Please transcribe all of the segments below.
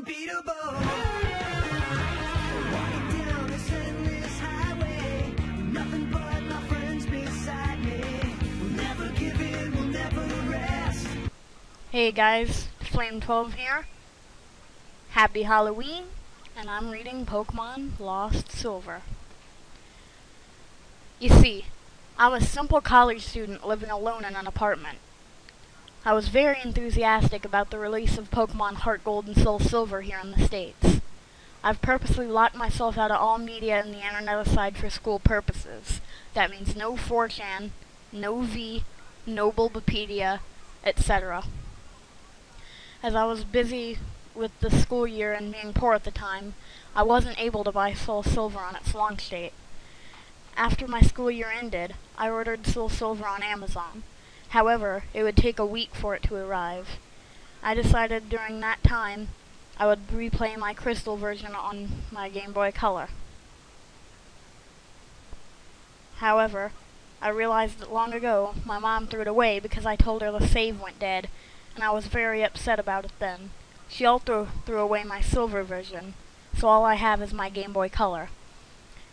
unbeatable. Walking down this endless highway, nothing but my friends beside me. We'll never give in, we'll never rest. Hey guys, Flame12 here. Happy Halloween, and I'm reading Pokemon Lost Silver. You see, I'm a simple college student living alone in an apartment. I was very enthusiastic about the release of Pokemon Heart Gold and Soul Silver here in the States. I've purposely locked myself out of all media and the internet aside for school purposes. That means no 4chan, no V, no Bulbapedia, etc. As I was busy with the school year and being poor at the time, I wasn't able to buy Soul Silver on its launch date. After my school year ended, I ordered Soul Silver on Amazon. However, it would take a week for it to arrive. I decided during that time I would replay my Crystal version on my Game Boy Color. However, I realized that long ago my mom threw it away because I told her the save went dead, and I was very upset about it then. She also threw away my Silver version, so all I have is my Game Boy Color.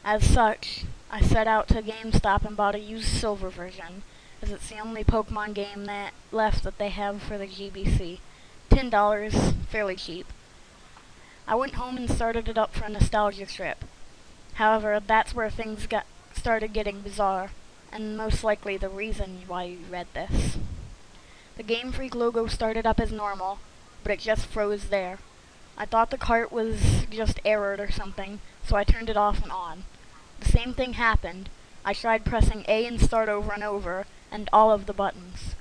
As such, I set out to GameStop and bought a used Silver version, as it's the only Pokemon game left that they have for the GBC. $10, fairly cheap. I went home and started it up for a nostalgia trip. However, that's where things started getting bizarre, and most likely the reason why you read this. The Game Freak logo started up as normal, but it just froze there. I thought the cart was just errored or something, so I turned it off and on. The same thing happened. I tried pressing A and start over and over, and all of the buttons.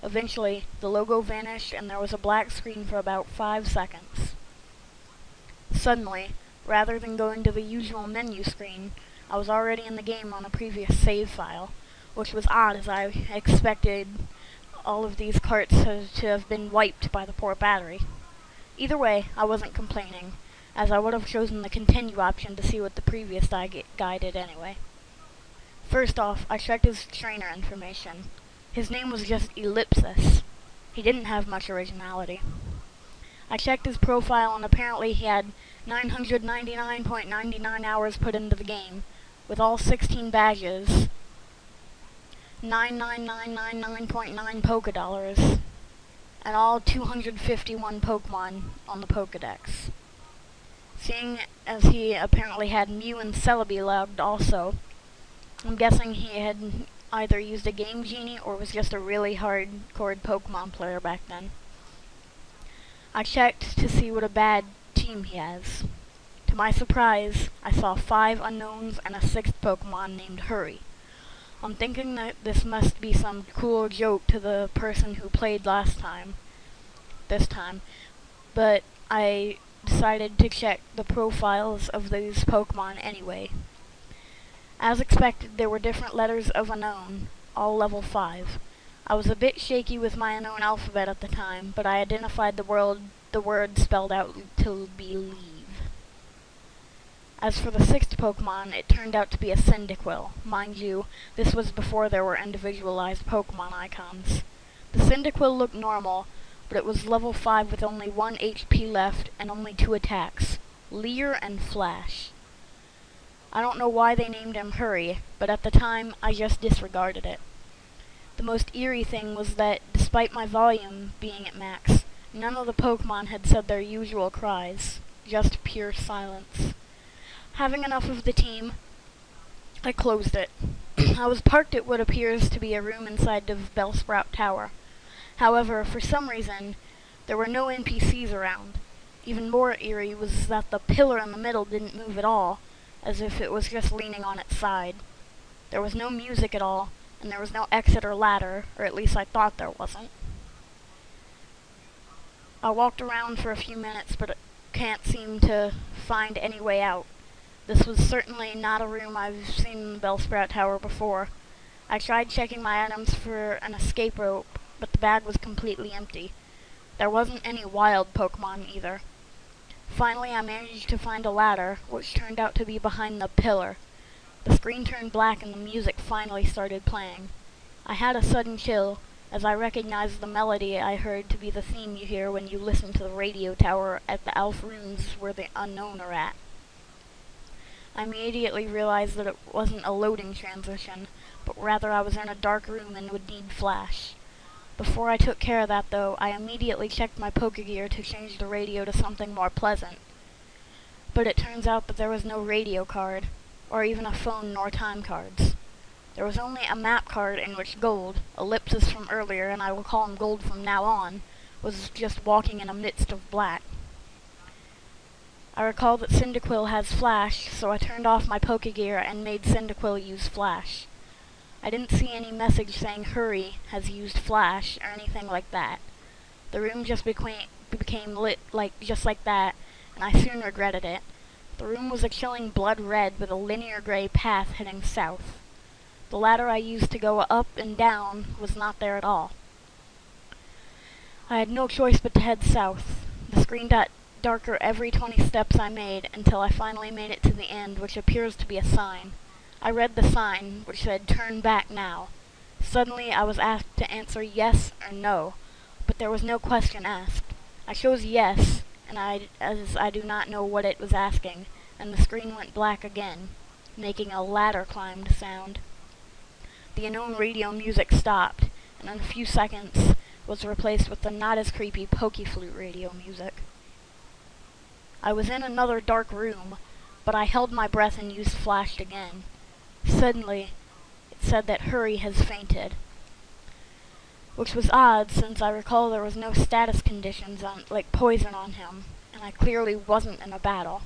Eventually, the logo vanished and there was a black screen for about 5 seconds. Suddenly, rather than going to the usual menu screen, I was already in the game on a previous save file, which was odd as I expected all of these carts to have been wiped by the poor battery. Either way, I wasn't complaining, as I would have chosen the continue option to see what the previous guy did anyway. First off, I checked his trainer information. His name was just Ellipsis. He didn't have much originality. I checked his profile and apparently he had 999.99 hours put into the game, with all 16 badges, 99999.9 Pokédollars, and all 251 Pokemon on the Pokédex. Seeing as he apparently had Mew and Celebi logged also, I'm guessing he had either used a Game Genie or was just a really hardcore Pokemon player back then. I checked to see what a bad team he has. To my surprise, I saw 5 unknowns and a 6th Pokemon named Hurry. I'm thinking that this must be some cool joke to the person who played this time, but I decided to check the profiles of these Pokemon anyway. As expected, there were different letters of unknown, all level 5. I was a bit shaky with my unknown alphabet at the time, but I identified the word spelled out to be leave. As for the 6th Pokemon, it turned out to be a Cyndaquil. Mind you, this was before there were individualized Pokemon icons. The Cyndaquil looked normal, but it was level 5 with only 1 HP left and only 2 attacks, Leer and Flash. I don't know why they named him Hurry, but at the time, I just disregarded it. The most eerie thing was that, despite my volume being at max, none of the Pokemon had said their usual cries, just pure silence. Having enough of the team, I closed it. I was parked at what appears to be a room inside the Bellsprout Tower. However, for some reason, there were no NPCs around. Even more eerie was that the pillar in the middle didn't move at all, as if it was just leaning on its side. There was no music at all, and there was no exit or ladder, or at least I thought there wasn't. I walked around for a few minutes, but can't seem to find any way out. This was certainly not a room I've seen in the Bellsprout Tower before. I tried checking my items for an escape rope, but the bag was completely empty. There wasn't any wild Pokemon either. Finally, I managed to find a ladder, which turned out to be behind the pillar. The screen turned black and the music finally started playing. I had a sudden chill, as I recognized the melody I heard to be the theme you hear when you listen to the radio tower at the Alph rooms where the unknown are at. I immediately realized that it wasn't a loading transition, but rather I was in a dark room and would need flash. Before I took care of that, though, I immediately checked my Pokégear to change the radio to something more pleasant. But it turns out that there was no radio card, or even a phone nor time cards. There was only a map card in which Gold, Ellipsis from earlier, and I will call him Gold from now on, was just walking in a midst of black. I recall that Cyndaquil has Flash, so I turned off my Pokégear and made Cyndaquil use Flash. I didn't see any message saying Hurry has used Flash or anything like that. The room just became lit just like that, and I soon regretted it. The room was a chilling blood red with a linear gray path heading south. The ladder I used to go up and down was not there at all. I had no choice but to head south. The screen got darker every 20 steps I made until I finally made it to the end, which appears to be a sign. I read the sign, which said, "Turn back now." Suddenly I was asked to answer yes or no, but there was no question asked. I chose yes, as I do not know what it was asking, and the screen went black again, making a ladder climbed sound. The unknown radio music stopped, and in a few seconds was replaced with the not as creepy Pokeflute radio music. I was in another dark room, but I held my breath and used Flash again. Suddenly, it said that Hurry has fainted, which was odd since I recall there was no status conditions like poison on him, and I clearly wasn't in a battle.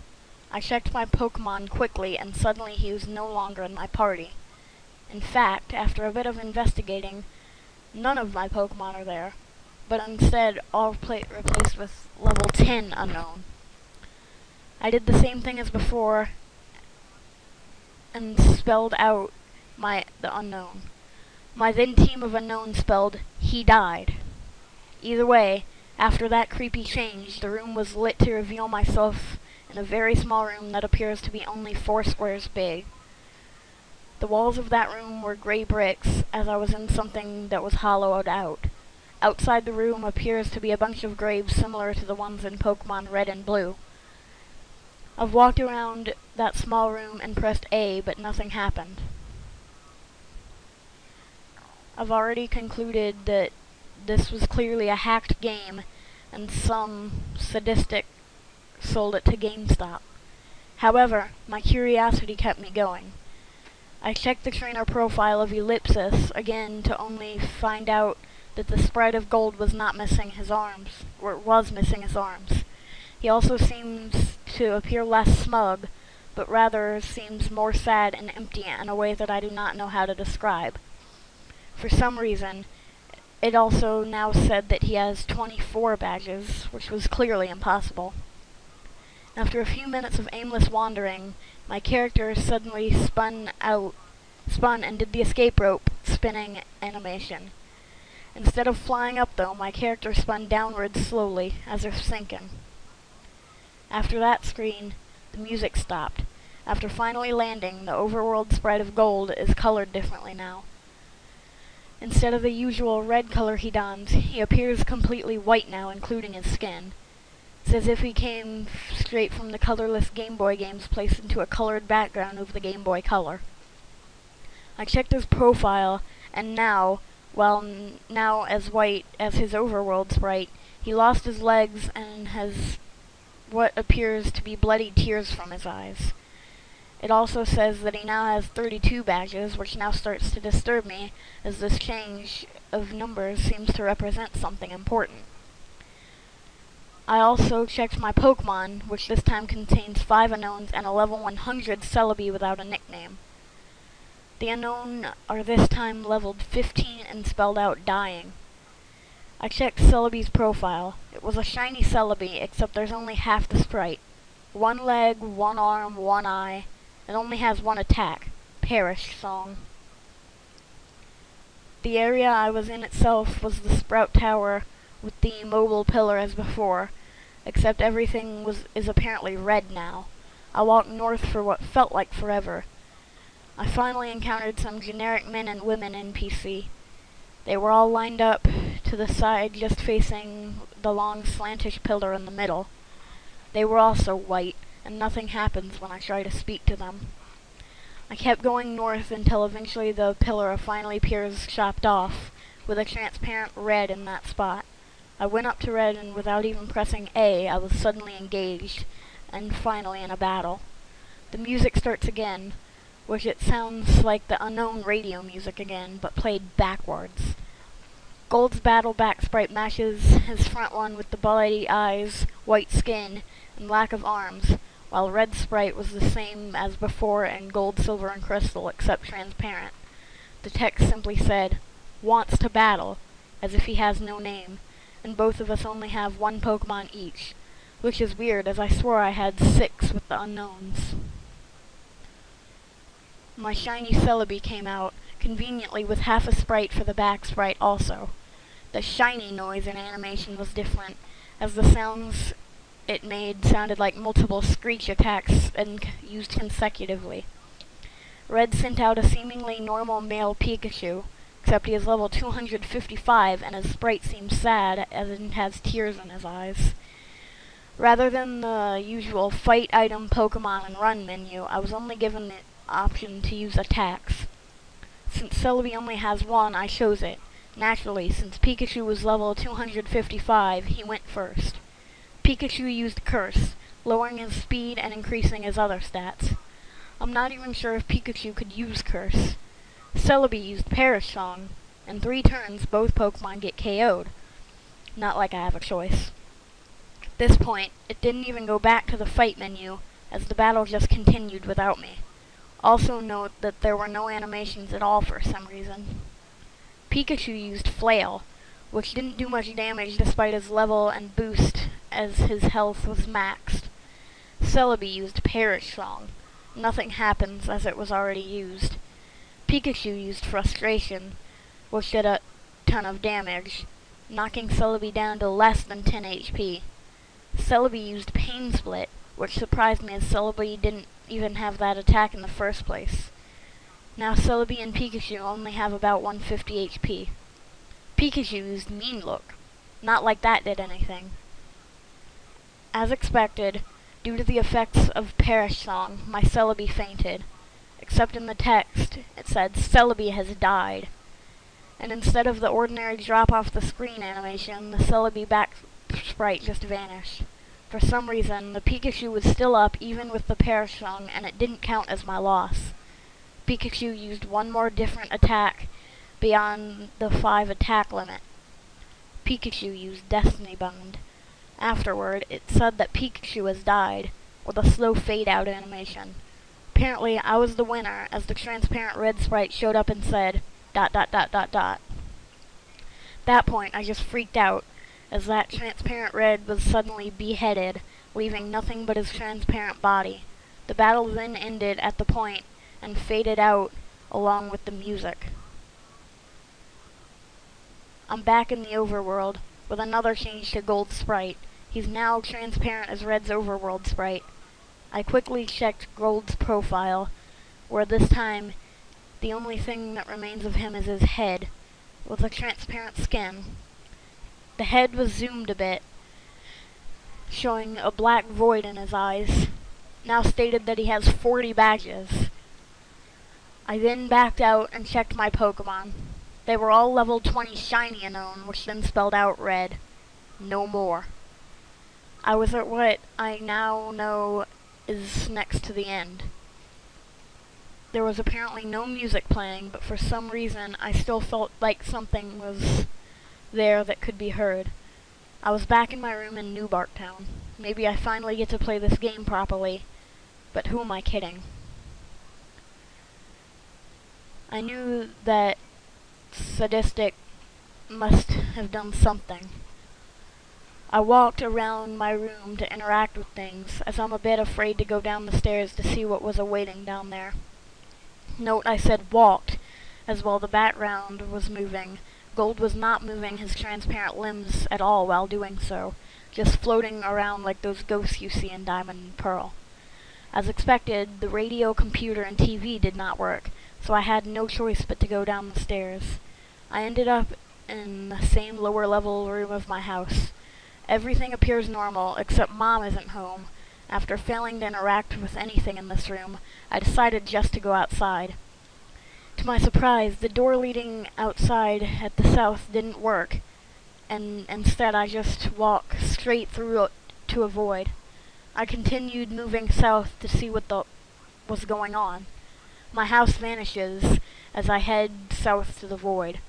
I checked my Pokemon quickly, and suddenly he was no longer in my party. In fact, after a bit of investigating, none of my Pokemon are there, but instead all replaced with level 10 unknown. I did the same thing as before and spelled out the unknown. My then team of unknown spelled he died. Either way, after that creepy change, the room was lit to reveal myself in a very small room that appears to be only 4 squares big. The walls of that room were gray bricks, as I was in something that was hollowed out. Outside the room appears to be a bunch of graves similar to the ones in Pokemon Red and Blue. I've walked around that small room and pressed A, but nothing happened. I've already concluded that this was clearly a hacked game, and some sadistic sold it to GameStop. However, my curiosity kept me going. I checked the trainer profile of Ellipsis again to only find out that the sprite of Gold was not missing his arms, or was missing his arms. He also seems to appear less smug, but rather seems more sad and empty in a way that I do not know how to describe. For some reason, it also now said that he has 24 badges, which was clearly impossible. After a few minutes of aimless wandering, my character suddenly spun and did the escape rope spinning animation. Instead of flying up, though, my character spun downwards slowly, as if sinking. After that screen, the music stopped. After finally landing, the overworld sprite of Gold is colored differently now. Instead of the usual red color he dons, he appears completely white now, including his skin. It's as if he came straight from the colorless Game Boy games placed into a colored background of the Game Boy Color. I checked his profile, and now as white as his overworld sprite, he lost his legs and has what appears to be bloody tears from his eyes. It also says that he now has 32 badges, which now starts to disturb me, as this change of numbers seems to represent something important. I also checked my Pokemon, which this time contains 5 unknowns and a level 100 Celebi without a nickname. The unknown are this time leveled 15 and spelled out dying. I checked Celebi's profile. It was a shiny Celebi, except there's only half the sprite. 1 leg, 1 arm, 1 eye. It only has 1 attack. Perish Song. The area I was in itself was the Sprout Tower with the mobile pillar as before, except everything is apparently red now. I walked north for what felt like forever. I finally encountered some generic men and women NPC. They were all lined up to the side, just facing the long slantish pillar in the middle. They were also white, and nothing happens when I try to speak to them. I kept going north until eventually the pillar finally appears chopped off, with a transparent red in that spot. I went up to red, and without even pressing A, I was suddenly engaged, and finally in a battle. The music starts again, which it sounds like the unknown radio music again, but played backwards. Gold's battle back sprite matches his front one with the bloody eyes, white skin, and lack of arms, while Red sprite was the same as before in gold, silver, and crystal, except transparent. The text simply said, "Wants to battle," as if he has no name, and both of us only have one Pokemon each, which is weird, as I swore I had 6 with the unknowns. My shiny Celebi came out, conveniently with half a sprite for the back sprite also. The shiny noise and animation was different, as the sounds it made sounded like multiple screech attacks and used consecutively. Red sent out a seemingly normal male Pikachu, except he is level 255 and his sprite seems sad as it has tears in his eyes. Rather than the usual fight item, Pokemon, and run menu, I was only given the option to use attacks. Since Celebi only has one, I chose it. Naturally, since Pikachu was level 255, he went first. Pikachu used Curse, lowering his speed and increasing his other stats. I'm not even sure if Pikachu could use Curse. Celebi used Perish Song. In 3 turns, both Pokemon get KO'd. Not like I have a choice. At this point, it didn't even go back to the fight menu, as the battle just continued without me. Also note that there were no animations at all for some reason. Pikachu used Flail, which didn't do much damage despite his level and boost, as his health was maxed. Celebi used Perish Song. Nothing happens, as it was already used. Pikachu used Frustration, which did a ton of damage, knocking Celebi down to less than 10 HP. Celebi used Pain Split, which surprised me as Celebi didn't even have that attack in the first place. Now Celebi and Pikachu only have about 150 HP. Pikachu used Mean Look. Not like that did anything. As expected, due to the effects of Perish Song, my Celebi fainted. Except in the text, it said, "Celebi has died." And instead of the ordinary drop off the screen animation, the Celebi back sprite just vanished. For some reason, the Pikachu was still up even with the Perish Song, and it didn't count as my loss. Pikachu used one more different attack beyond the 5 attack limit. Pikachu used Destiny Bond. Afterward, it said that Pikachu has died, with a slow fade-out animation. Apparently, I was the winner, as the transparent red sprite showed up and said, ... That point, I just freaked out, as that transparent red was suddenly beheaded, leaving nothing but his transparent body. The battle then ended at the point, and faded out along with the music. I'm back in the overworld, with another change to Gold sprite. He's now transparent as Red's overworld sprite. I quickly checked Gold's profile, where this time the only thing that remains of him is his head, with a transparent skin. The head was zoomed a bit, showing a black void in his eyes, now stated that he has 40 badges. I then backed out and checked my Pokemon. They were all level 20 shiny unknown, which then spelled out red. No more. I was at what I now know is next to the end. There was apparently no music playing, but for some reason I still felt like something was there that could be heard. I was back in my room in New Barktown. Maybe I finally get to play this game properly, but who am I kidding? I knew that Sadistic must have done something. I walked around my room to interact with things, as I'm a bit afraid to go down the stairs to see what was awaiting down there. Note I said walked, as while the background was moving, Gold was not moving his transparent limbs at all while doing so, just floating around like those ghosts you see in Diamond and Pearl. As expected, the radio, computer, and TV did not work, so I had no choice but to go down the stairs. I ended up in the same lower level room of my house. Everything appears normal, except Mom isn't home. After failing to interact with anything in this room, I decided just to go outside. To my surprise, the door leading outside at the south didn't work, and instead I just walked straight through it to a void. I continued moving south to see what was going on. My house vanishes as I head south to the void.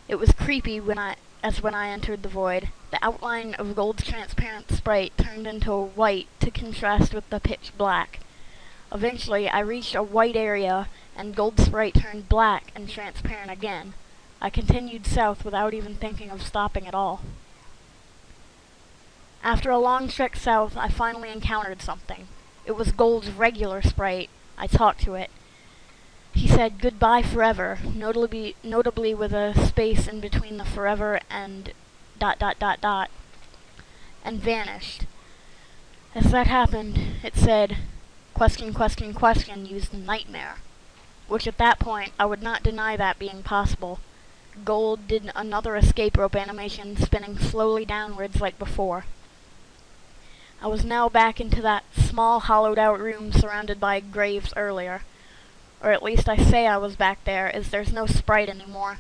It was creepy when I entered the void. The outline of Gold's transparent sprite turned into white to contrast with the pitch black. Eventually, I reached a white area, and Gold's sprite turned black and transparent again. I continued south without even thinking of stopping at all. After a long trek south, I finally encountered something. It was Gold's regular sprite. I talked to it. He said goodbye forever, notably with a space in between the forever and ... and vanished. As that happened, it said, question, used nightmare. Which at that point, I would not deny that being possible. Gold did another escape rope animation, spinning slowly downwards like before. I was now back into that small hollowed out room surrounded by graves earlier. Or at least I say I was back there, as there's no sprite anymore.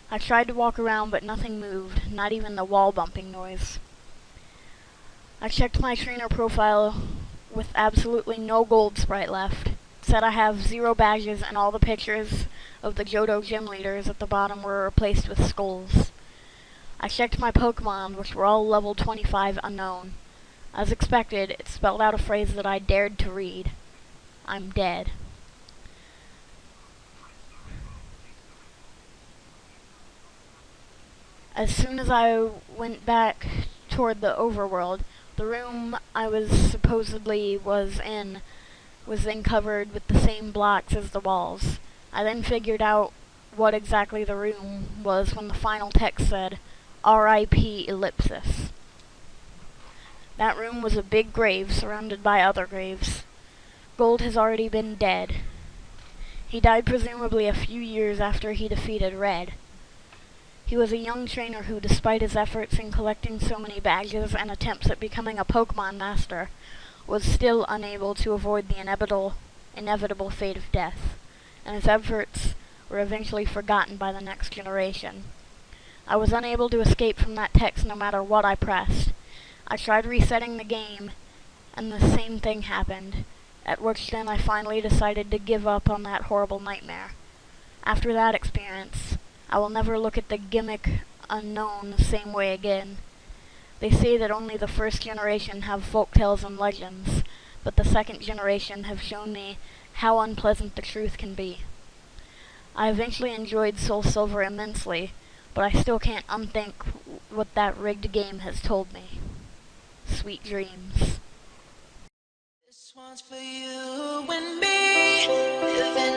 I tried to walk around, but nothing moved, not even the wall bumping noise. I checked my trainer profile with absolutely no Gold sprite left. It said I have 0 badges, and all the pictures of the Johto gym leaders at the bottom were replaced with skulls. I checked my Pokemon, which were all level 25 unknown. As expected, it spelled out a phrase that I dared to read. I'm dead. As soon as I went back toward the overworld, the room I was supposedly in was then covered with the same blocks as the walls. I then figured out what exactly the room was when the final text said, R.I.P. ellipsis. That room was a big grave surrounded by other graves. Gold has already been dead. He died presumably a few years after he defeated Red. He was a young trainer who, despite his efforts in collecting so many badges and attempts at becoming a Pokemon master, was still unable to avoid the inevitable fate of death, and his efforts were eventually forgotten by the next generation. I was unable to escape from that text no matter what I pressed. I tried resetting the game, and the same thing happened, at which then I finally decided to give up on that horrible nightmare. After that experience, I will never look at the gimmick unknown the same way again. They say that only the first generation have folktales and legends, but the second generation have shown me how unpleasant the truth can be. I eventually enjoyed Soul Silver immensely, but I still can't unthink what that rigged game has told me. Sweet dreams. This one's for you and me, living